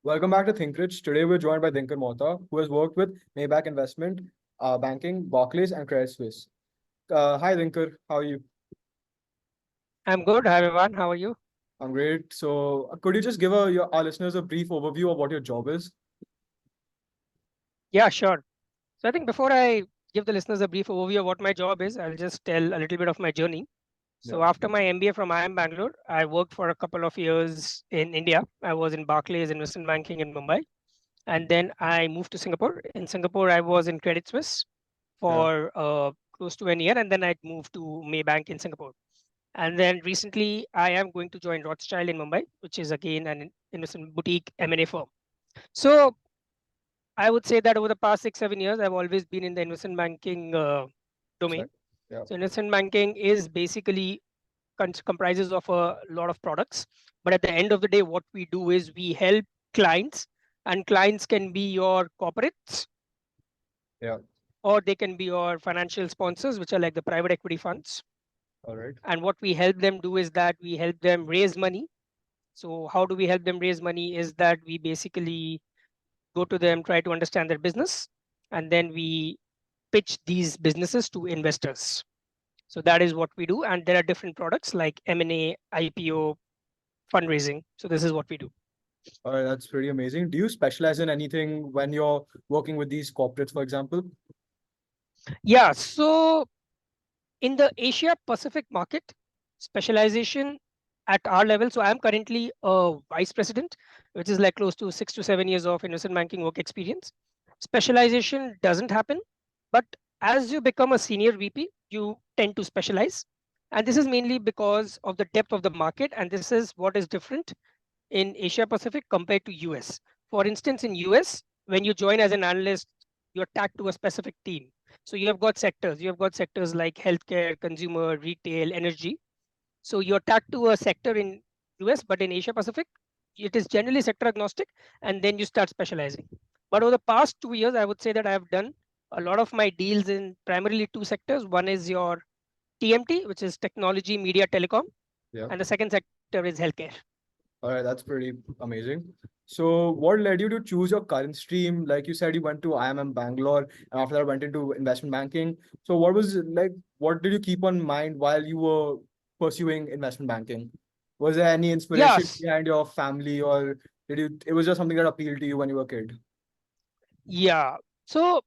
Welcome back to Think Rich. Today we're joined by Dinkar Mohta, who has worked with Maybank Investment Banking, Barclays, and Credit Suisse. Hi, Dinkar. How are you? I'm good. Hi, everyone. How are you? I'm great. So, could you just give our listeners a brief overview of what your job is? Yeah, sure. So I think before I give the listeners a brief overview of what my job is, I'll just tell a little bit of my journey. Yeah. So after my MBA from IIM Bangalore, I worked for a couple of years in India. I was in Barclays Investment Banking in Mumbai, and then I moved to Singapore. In Singapore, I was in Credit Suisse Yeah. for close to a year, and then I moved to Maybank in Singapore. And then recently, I am going to join Rothschild in Mumbai, which is again an investment boutique M&A firm. So I would say that over the past 6, 7 years, I've always been in the investment banking domain. Sec- Yeah. So investment banking is basically comprises of a lot of products. But at the end of the day, what we do is we help clients, and clients can be your corporates Yeah. or they can be your financial sponsors, which are like the private equity funds. All right. And what we help them do is that we help them raise money. So how do we help them raise money? Is that we basically go to them, try to understand their business, and then we pitch these businesses to investors. So that is what we do. And there are different products like M&A, IPO, fundraising. So this is what we do. All right. That's pretty amazing. Do you specialize in anything when you're working with these corporates, for example? Yeah. So in the Asia Pacific market, specialization at our level. So I'm currently a vice president, which is like close to 6 to 7 years of investment banking work experience. Specialization doesn't happen, but as you become a senior VP, you tend to specialize. And this is mainly because of the depth of the market. And this is what is different in Asia Pacific compared to US. For instance, in US, when you join as an analyst, you're tagged to a specific team. So you have got sectors. You have got sectors like healthcare, consumer, retail, energy. So you're tagged to a sector in US, but in Asia Pacific, it is generally sector agnostic, and then you start specializing. But over the past 2 years, I would say that I have done a lot of my deals in primarily two sectors. One is your TMT, which is technology, media, telecom, Yeah. and the second sector is healthcare. All right, that's pretty amazing. So, what led you to choose your current stream? Like you said, you went to IIM Bangalore, and after that, went into investment banking. So, what was like? What did you keep on mind while you were pursuing investment banking? Was there any inspiration Yes, behind your family, or did you? It was just something that appealed to you when you were a kid. yeah. So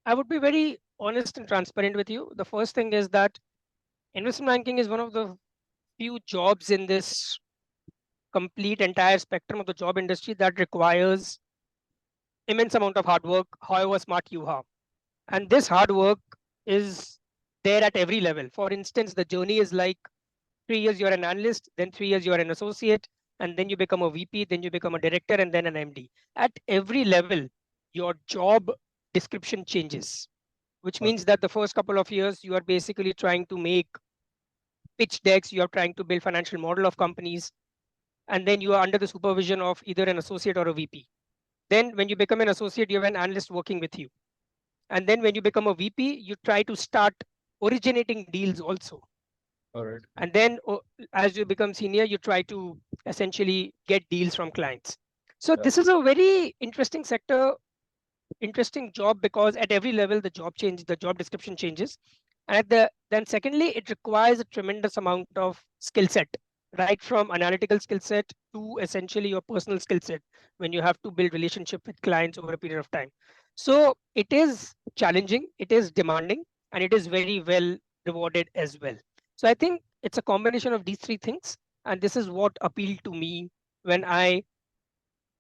I would be very honest and transparent with you. The first thing is that investment banking is one of the few jobs in this complete entire spectrum of the job industry that requires immense amount of hard work, however smart you are. And this hard work is there at every level. For instance, the journey is like 3 years you're an analyst, then 3 years you're an associate, and then you become a VP, then you become a director, and then an MD. At every level, your job description changes, which Uh, means that the first couple of years you are basically trying to make pitch decks, you are trying to build financial model of companies, and then you are under the supervision of either an associate or a VP. Then when you become an associate, you have an analyst working with you. And then when you become a VP, you try to start originating deals also. all right. And then as you become senior, you try to essentially get deals from clients. So Yeah. this is a very interesting sector, interesting job, because at every level the job change, the job description changes. And then secondly, it requires a tremendous amount of skill set, right from analytical skill set to essentially your personal skill set, when you have to build relationship with clients over a period of time. So it is challenging, it is demanding, and it is very well rewarded as well. So I think it's a combination of these three things, and this is what appealed to me when I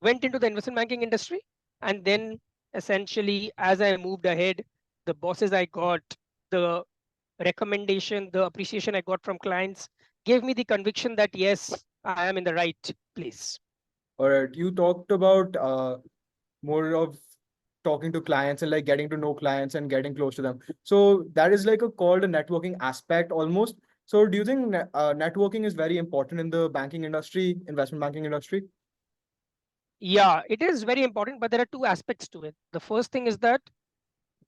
went into the investment banking industry. And then essentially, as I moved ahead, the bosses I got, the recommendation, the appreciation I got from clients gave me the conviction that yes, I am in the right place. All right. You talked about more of talking to clients and like getting to know clients and getting close to them. So that is like a called a networking aspect almost. So do you think networking is very important in the banking industry, investment banking industry? Yeah, it is very important, but there are two aspects to it. The first thing is that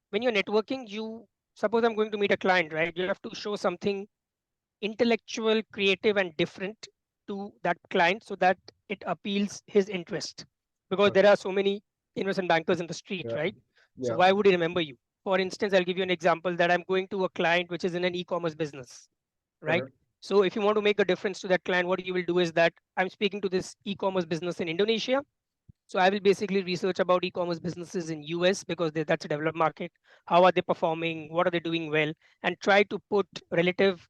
when you're networking, you suppose I'm going to meet a client, right? You have to show something intellectual, creative, and different to that client so that it appeals his interest. because Okay. there are so many investment bankers in the street, Yeah. right? So Yeah. why would he remember you? For instance, I'll give you an example that I'm going to a client which is in an e-commerce business, right? Okay. So if you want to make a difference to that client, what you will do is that I'm speaking to this e-commerce business in Indonesia. So I will basically research about e-commerce businesses in US because that's a developed market. How are they performing? What are they doing well? And try to put relative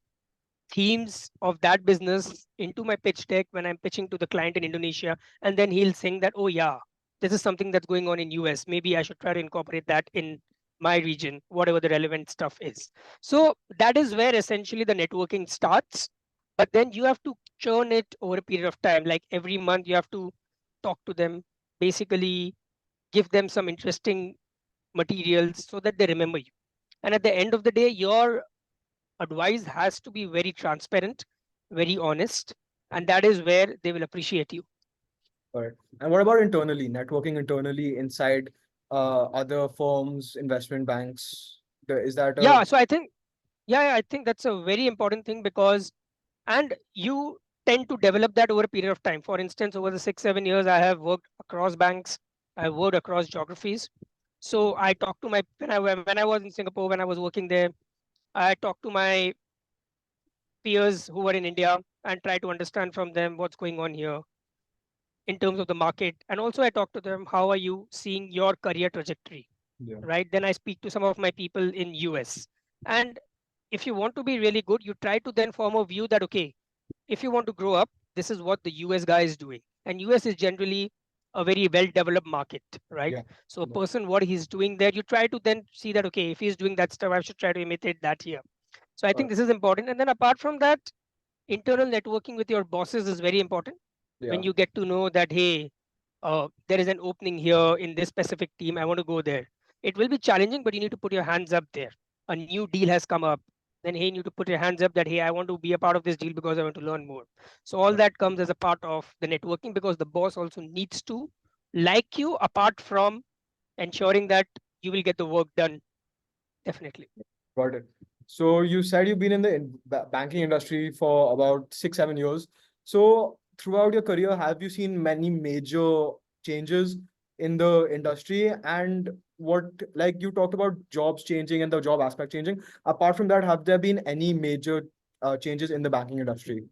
themes of that business into my pitch deck when I'm pitching to the client in Indonesia. And then he'll think that, oh yeah, this is something that's going on in US. Maybe I should try to incorporate that in my region, whatever the relevant stuff is. So that is where essentially the networking starts. But then you have to churn it over a period of time. Like every month you have to talk to them, basically give them some interesting materials so that they remember you. And at the end of the day, your advice has to be very transparent, very honest, and that is where they will appreciate you. All right. And what about internally, networking internally inside other firms, investment banks? Is that a Yeah, so I think, yeah, I think that's a very important thing because, and you tend to develop that over a period of time. For instance, over the 6 7 years I have worked across banks, I've worked across geographies. So I talked to my when I was in Singapore, when I was working there, I talked to my peers who were in India and try to understand from them what's going on here in terms of the market. And also I talk to them, how are you seeing your career trajectory, yeah. right? Then I speak to some of my people in US. And if you want to be really good, you try to then form a view that, okay, if you want to grow up, this is what the US guy is doing. And US is generally a very well developed market, right? Yeah. So a Yeah. person, what he's doing there, you try to then see that, okay, if he's doing that stuff, I should try to imitate that here. So I All think right. this is important. And then apart from that, internal networking with your bosses is very important. When Yeah. you get to know that, hey, there is an opening here in this specific team, I want to go there. It will be challenging, but you need to put your hands up there. A new deal has come up, then hey, you need to put your hands up that, hey, I want to be a part of this deal because I want to learn more. So all that comes as a part of the networking because the boss also needs to like you apart from ensuring that you will get the work done. Definitely. Got it. So you said you've been in the banking industry for about 6 7 years. So throughout your career, have you seen many major changes in the industry? And what, like you talked about jobs changing and the job aspect changing. Apart from that, have there been any major changes in the banking industry?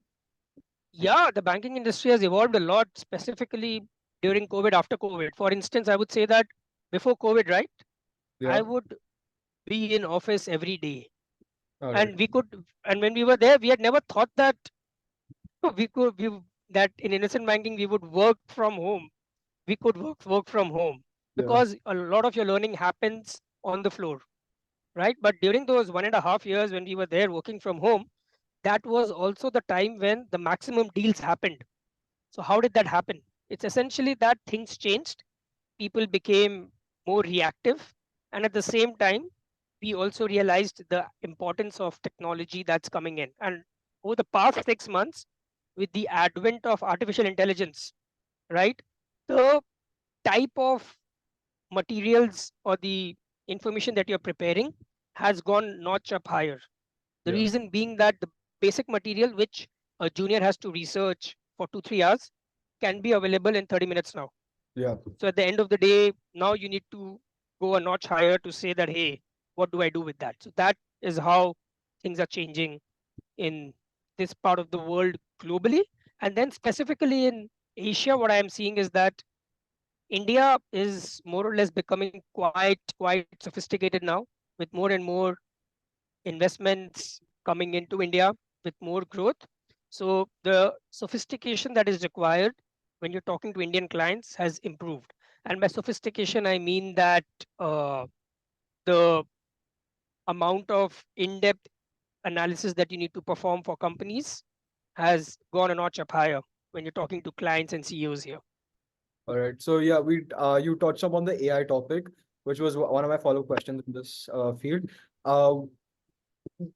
Yeah, the banking industry has evolved a lot, specifically during COVID, after COVID. For instance, I would say that before COVID, right, I Yeah. would be in office every day. All right. And we could, and when we were there, we had never thought that we could, that in innocent banking, we would work from home. We could work from home Yeah. because a lot of your learning happens on the floor, right? But during those 1.5 years when we were there working from home, that was also the time when the maximum deals happened. So how did that happen? It's essentially that things changed. People became more reactive. And at the same time, we also realized the importance of technology that's coming in. And over the past 6 months, with the advent of artificial intelligence, right, the type of materials or the information that you're preparing has gone notch up higher. The Yeah. reason being that the basic material which a junior has to research for 2 3 hours can be available in 30 minutes now. Yeah. So at the end of the day, now you need to go a notch higher to say that, hey, what do I do with that? So that is how things are changing in this part of the world globally. And then specifically in Asia, what I am seeing is that India is more or less becoming quite sophisticated now with more and more investments coming into India with more growth. So the sophistication that is required when you're talking to Indian clients has improved. And by sophistication, I mean that the amount of in-depth analysis that you need to perform for companies has gone a notch up higher when you're talking to clients and CEOs here. All right. So yeah, we you touched upon the AI topic, which was one of my follow-up questions in this field. Uh,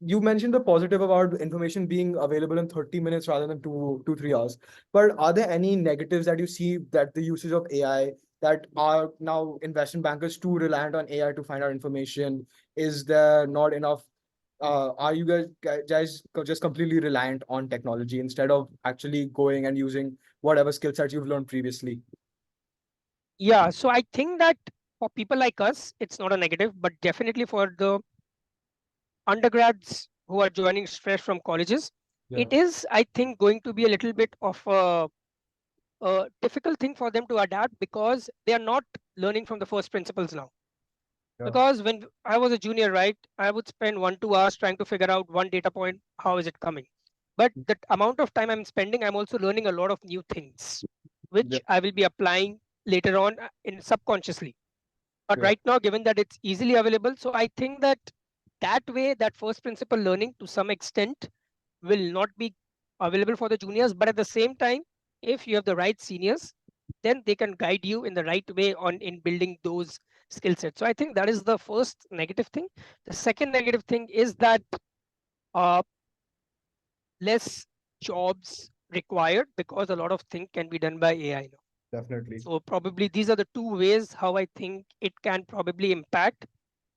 you mentioned the positive about information being available in 30 minutes rather than 3 hours. But are there any negatives that you see that the usage of AI that are now investment bankers too reliant on AI to find out information? Is there not enough? Are you guys just completely reliant on technology instead of actually going and using whatever skill sets you've learned previously? Yeah, so I think that for people like us, it's not a negative, but definitely for the undergrads who are joining fresh from colleges, Yeah, it is, I think, going to be a little bit of a difficult thing for them to adapt because they are not learning from the first principles now. yeah, Because when I was a junior, right, I would spend 1 2 hours trying to figure out one data point, how is it coming. But the amount of time I'm spending, I'm also learning a lot of new things, yeah, which I will be applying later on in subconsciously. But yeah, right now, given that it's easily available, so I think that that way, that first principle learning to some extent will not be available for the juniors. But at the same time, if you have the right seniors, then they can guide you in the right way on in building those skill sets. So I think that is the first negative thing. The second negative thing is that uh, less jobs required because a lot of things can be done by AI now. definitely. So probably these are the two ways how I think it can probably impact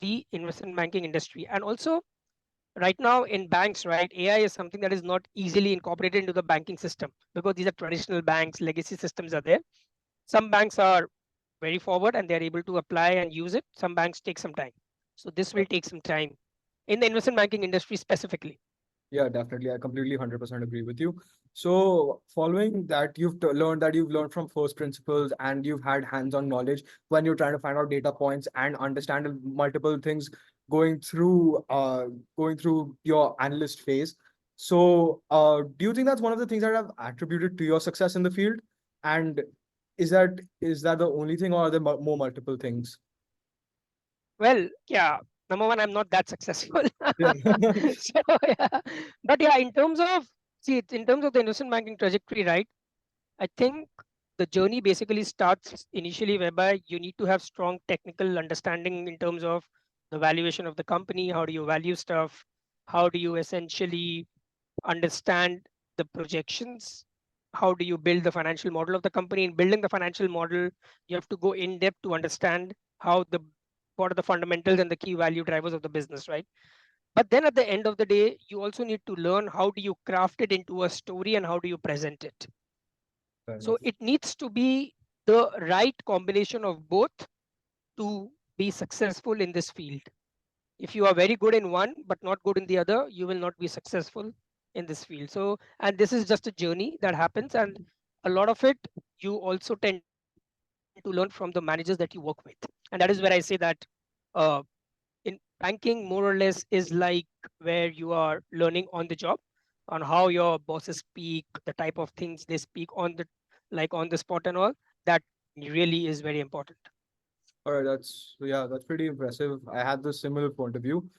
the investment banking industry. And also right now in banks, right, AI is something that is not easily incorporated into the banking system because these are traditional banks, legacy systems are there. Some banks are very forward and they're able to apply and use it. Some banks take some time. So this will take some time in the investment banking industry specifically. Yeah, definitely. I completely 100% agree with you. So, following that, you've learned from first principles and you've had hands-on knowledge when you're trying to find out data points and understand multiple things going through going through your analyst phase. So, do you think that's one of the things that have attributed to your success in the field? And is that the only thing, or are there more multiple things? Well, yeah, number one, I'm not that successful. Yeah. So yeah, but yeah, in terms of, see, in terms of the investment banking trajectory, right, I think the journey basically starts initially whereby you need to have strong technical understanding in terms of the valuation of the company. How do you value stuff? How do you essentially understand the projections? How do you build the financial model of the company? In building the financial model, you have to go in depth to understand how the what are the fundamentals and the key value drivers of the business, right? But then at the end of the day, you also need to learn how do you craft it into a story and how do you present it. Fair So enough. it needs to be the right combination of both to be successful in this field. If you are very good in one but not good in the other, you will not be successful in this field. So, and this is just a journey that happens, and a lot of it you also tend to learn from the managers that you work with. And that is where I say that uh, in banking, more or less, is like where you are learning on the job on how your bosses speak, the type of things they speak on the like on the spot and all. That really is very important. All right, that's pretty impressive. I had the similar point of view.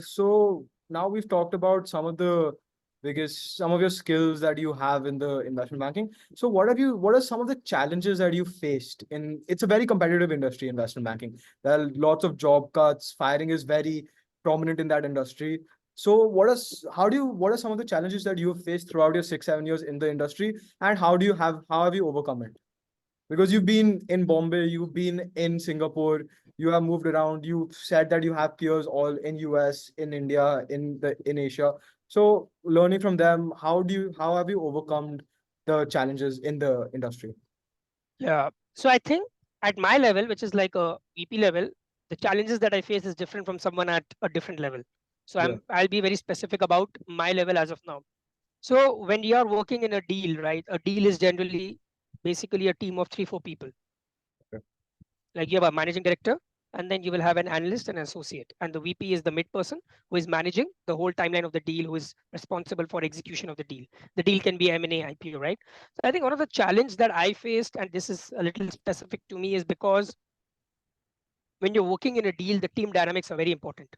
So now we've talked about some of your skills that you have in the investment banking. So what are some of the challenges that you faced it's a very competitive industry, investment banking. There are lots of job cuts, firing is very prominent in that industry. So what are some of the challenges that you have faced throughout your 6, 7 years in the industry, and how have you overcome it? Because you've been in Bombay, you've been in Singapore, you have moved around. You said that you have peers all in US, in India, in Asia. So learning from them, how have you overcome the challenges in the industry? Yeah. So I think at my level, which is like a VP level, the challenges that I face is different from someone at a different level. So Yeah. I'll be very specific about my level as of now. So when you are working in a deal, right? A deal is generally basically a team of 3 4 people. Okay. Like you have a managing director, and then you will have an analyst and an associate, and the VP is the mid person who is managing the whole timeline of the deal, who is responsible for execution of the deal. The deal can be M&A, IPO, right? So I think one of the challenge that I faced, and this is a little specific to me, is because when you're working in a deal, the team dynamics are very important,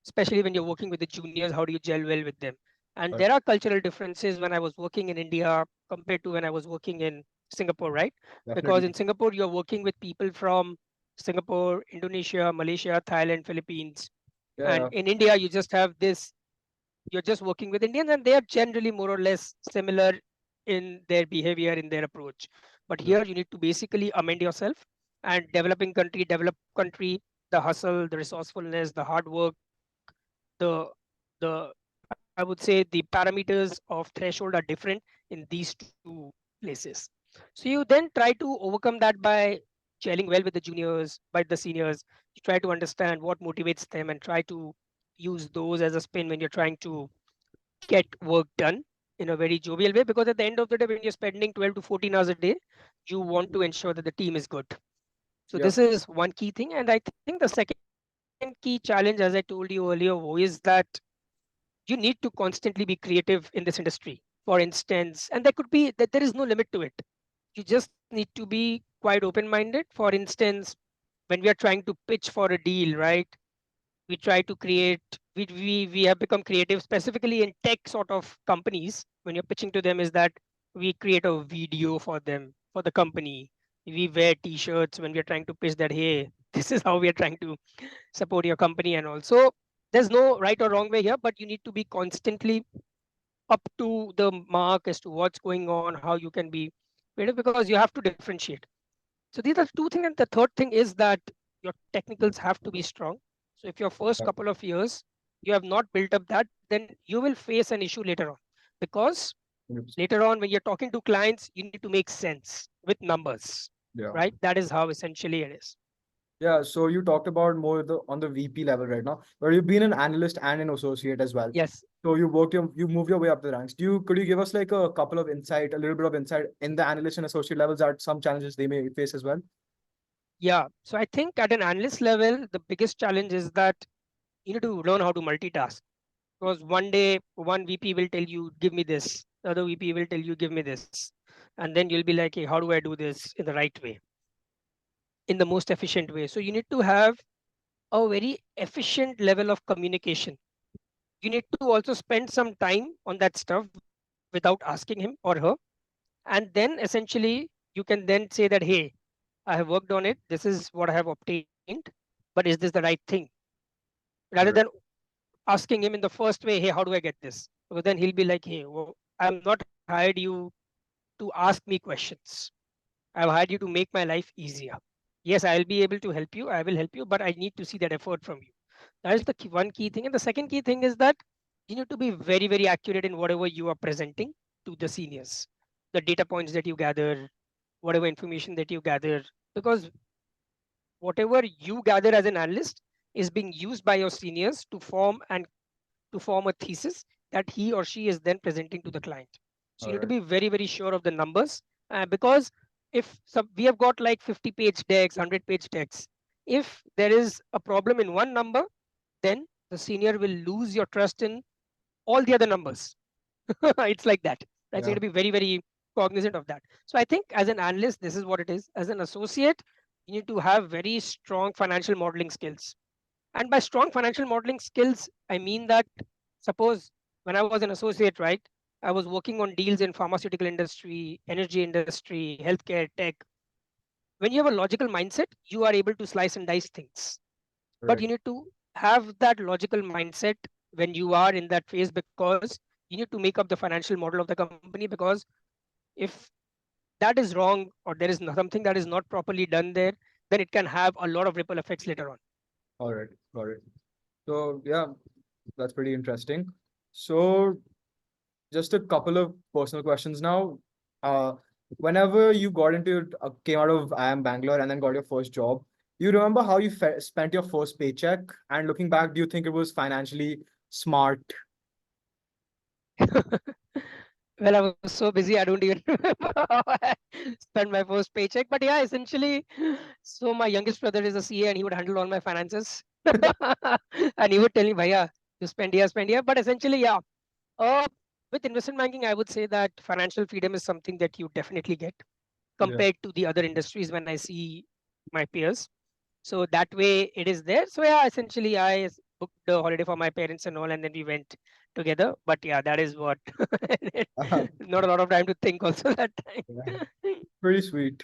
especially when you're working with the juniors. How do you gel well with them? And Right. there are cultural differences when I was working in India compared to when I was working in Singapore, right? Because Definitely. in Singapore, you're working with people from Singapore, Indonesia, Malaysia, Thailand, Philippines. And Yeah. in India, you just have this, you're just working with Indians, and they are generally more or less similar in their behavior, in their approach. But Yeah. here, you need to basically amend yourself, and develop country, the hustle, the resourcefulness, the hard work, the I would say the parameters of threshold are different in these two places. So you then try to overcome that by gelling well with the juniors, by the seniors. You try to understand what motivates them and try to use those as a spin when you're trying to get work done in a very jovial way. Because at the end of the day, when you're spending 12 to 14 hours a day, you want to ensure that the team is good. So Yeah. this is one key thing. And I think the second key challenge, as I told you earlier, is that you need to constantly be creative in this industry. For instance, and there could be that there is no limit to it. You just need to be quite open minded. For instance, when we are trying to pitch for a deal, right, we try to create, we have become creative specifically in tech sort of companies. When you're pitching to them, is that we create a video for them, for the company. We wear t-shirts when we're trying to pitch that, hey, this is how we are trying to support your company. And also, there's no right or wrong way here, but you need to be constantly up to the mark as to what's going on, how you can be creative, because you have to differentiate. So these are two things. And the third thing is that your technicals have to be strong. So if your first Yeah. couple of years you have not built up that, then you will face an issue later on. Because 100%. later on, when you're talking to clients, you need to make sense with numbers, Yeah. right? That is how essentially it is. Yeah, so you talked about more on the VP level right now, but you've been an analyst and an associate as well. Yes. So you moved your way up the ranks. Could you give us like a couple of insight, a little bit of insight in the analyst and associate levels at some challenges they may face as well? Yeah. So I think at an analyst level, the biggest challenge is that you need to learn how to multitask. Because one day one VP will tell you, give me this. The other VP will tell you, give me this. And then you'll be like, hey, how do I do this in the right way, in the most efficient way? So you need to have a very efficient level of communication. You need to also spend some time on that stuff without asking him or her. And then essentially you can then say that, hey, I have worked on it. This is what I have obtained. But is this the right thing? Rather than Correct. asking him in the first way, hey, how do I get this? Because then he'll be like, hey, well, I'm not hired you to ask me questions. I've hired you to make my life easier. Yes, I'll be able to help you. I will help you, but I need to see that effort from you. That is the one key thing. And the second key thing is that you need to be very, very accurate in whatever you are presenting to the seniors, the data points that you gather, whatever information that you gather, because whatever you gather as an analyst is being used by your seniors to form a thesis that he or she is then presenting to the client. So All you need to right. be very, very sure of the numbers, because if some, we have got like 50-page decks, 100-page decks, if there is a problem in one number, then the senior will lose your trust in all the other numbers. It's like that. Right? So you Yeah. need to be very, very cognizant of that. So I think as an analyst, this is what it is. As an associate, you need to have very strong financial modeling skills. And by strong financial modeling skills, I mean that suppose when I was an associate, right, I was working on deals in pharmaceutical industry, energy industry, healthcare, tech. When you have a logical mindset, you are able to slice and dice things. But Right. you need to have that logical mindset when you are in that phase, because you need to make up the financial model of the company. Because if that is wrong, or there is something that is not properly done there, then it can have a lot of ripple effects later on. All right. Got it. So yeah, that's pretty interesting. So just a couple of personal questions now. Uh, Whenever you got into came out of I am Bangalore and then got your first job, you remember how you spent your first paycheck? And looking back, do you think it was financially smart? Well, I was so busy, I don't even remember how I spent my first paycheck. But yeah, essentially, so my youngest brother is a CA and he would handle all my finances. And he would tell me, Bhaiya, you spend here. But essentially, yeah, uh, with investment banking, I would say that financial freedom is something that you definitely get Yeah. compared to the other industries when I see my peers. So that way it is there. So yeah, essentially booked the holiday for my parents and all, and then we went together. But yeah, that is what. Not a lot of time to think also that Yeah. time. Pretty sweet.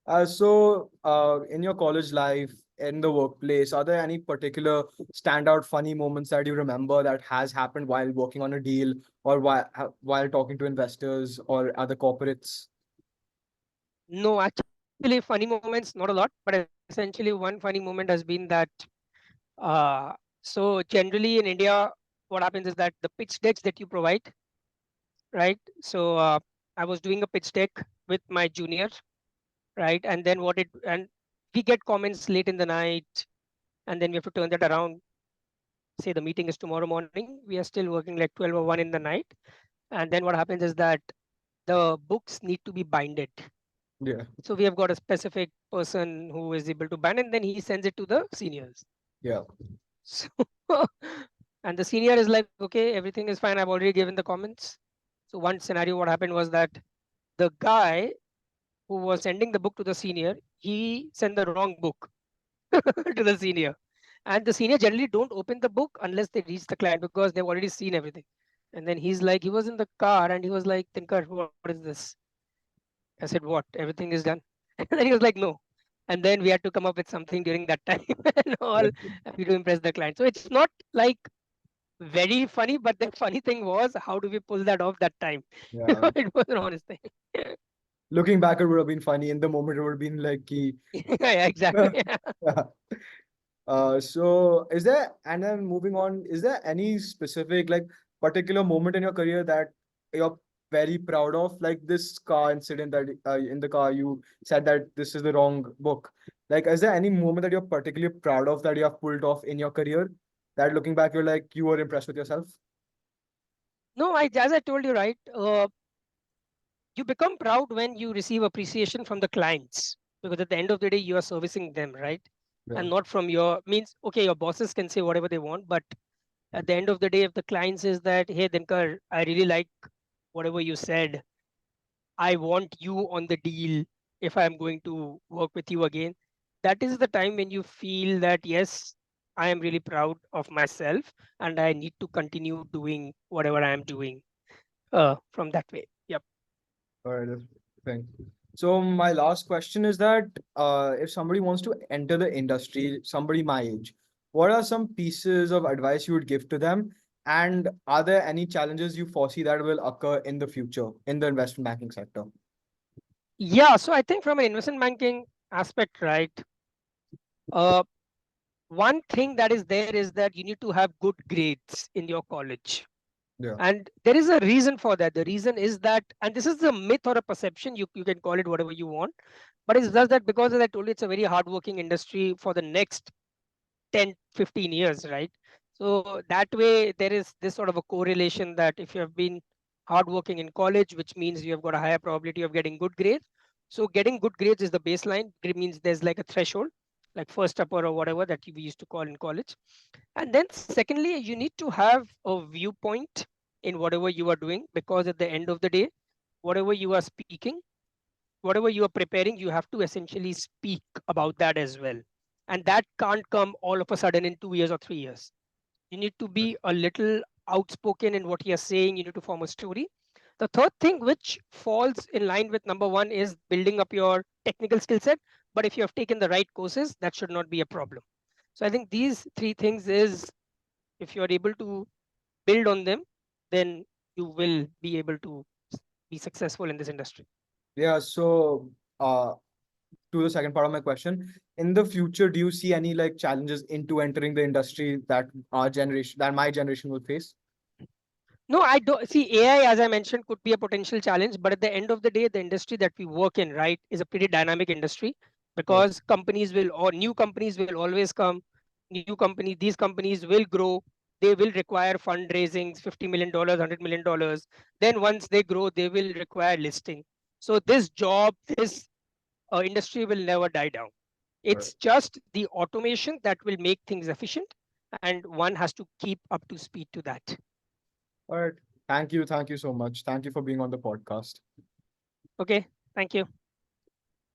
In your college life, in the workplace, are there any particular standout funny moments that you remember that has happened while working on a deal or while talking to investors or other corporates? No, actually, funny moments, not a lot. But essentially, one funny moment has been that. Uh, so generally in India, what happens is that the pitch decks that you provide, right? So I was doing a pitch deck with my junior, right? And then and we get comments late in the night, and then we have to turn that around. Say the meeting is tomorrow morning, we are still working like 12 or 1 in the night. And then what happens is that the books need to be binded. Yeah. So we have got a specific person who is able to bind, and then he sends it to the seniors. Yeah. So and the senior is like, okay, everything is fine. I've already given the comments. So one scenario, what happened was that the guy who was sending the book to the senior, he sent the wrong book to the senior. And the senior generally don't open the book unless they reach the client because they've already seen everything. And then he's like, he was in the car and he was like, Tinkar, what is this? I said, what? Everything is done. And then he was like, no. And then we had to come up with something during that time and all to impress the client. So it's not like very funny, but the funny thing was, how do we pull that off that time? Yeah. It was an honest thing. Looking back, it would have been funny. In the moment, it would have been like, Yeah, exactly. yeah. So is there, and then moving on, is there any specific, like, particular moment in your career that you're very proud of? Like this car incident that in the car you said that this is the wrong book. Like, is there any moment that you're particularly proud of that you have pulled off in your career that looking back, you're like, you were impressed with yourself? No, as I told you, right? You become proud when you receive appreciation from the clients because at the end of the day, you are servicing them, right? Yeah. And not from your means. Okay, your bosses can say whatever they want, but at the end of the day, if the client says that, hey, Dinkar, I really like whatever you said, I want you on the deal if I'm going to work with you again. That is the time when you feel that, yes, I am really proud of myself and I need to continue doing whatever I am doing from that way. Yep. All right, that's thing. So my last question is that if somebody wants to enter the industry, somebody my age, what are some pieces of advice you would give to them? And are there any challenges you foresee that will occur in the future in the investment banking sector? Yeah. So I think from an investment banking aspect, right? Uh, One thing that is there is that you need to have good grades in your college. Yeah. And there is a reason for that. The reason is that, and this is a myth or a perception, you can call it whatever you want, but it's just that because, as I told you, it's a very hardworking industry for the next 10, 15 years, right? So that way, there is this sort of a correlation that if you have been hardworking in college, which means you have got a higher probability of getting good grades. So getting good grades is the baseline. It means there's like a threshold, like first upper or whatever that we used to call in college. And then secondly, you need to have a viewpoint in whatever you are doing, because at the end of the day, whatever you are speaking, whatever you are preparing, you have to essentially speak about that as well. And that can't come all of a sudden in 2 years or 3 years. You need to be a little outspoken in what you're saying. You need to form a story. The third thing, which falls in line with number one, is building up your technical skill set. But if you have taken the right courses, that should not be a problem. So I think these three things is, if you are able to build on them, then you will be able to be successful in this industry. Yeah. So to the second part of my question, in the future, do you see any like challenges into entering the industry that our generation, that my generation will face? No, I don't see AI, as I mentioned, could be a potential challenge, but at the end of the day, the industry that we work in, right, is a pretty dynamic industry Yeah. because companies will, or new companies will always come. These companies will grow. They will require fundraisings, $50 million, $100 million. Then once they grow, they will require listing. So this job, this industry will never die down. All right. It's just the automation that will make things efficient, and one has to keep up to speed to that. All right. Thank you. Thank you so much. Thank you for being on the podcast. Okay, thank you.